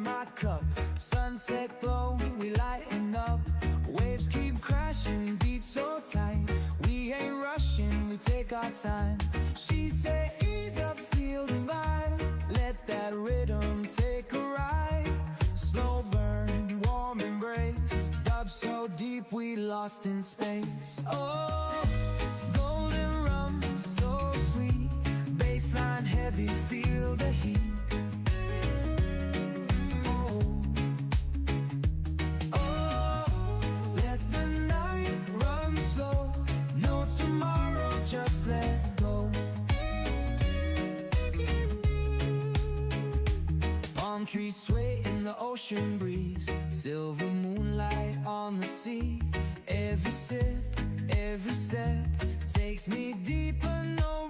my cup. Sunset glow, we lighten up. Waves keep crashing, beat so tight. We ain't rushing, we take our time. She said, ease up, feel the vibe. Let that rhythm take a ride. Slow burn, warm embrace. Dub so deep, we lost in space. Oh, golden rum, so sweet. Baseline heavy, feel the heat. Just let go. Palm trees sway in the ocean breeze. Silver moonlight on the sea. Every sip, every step takes me deeper, no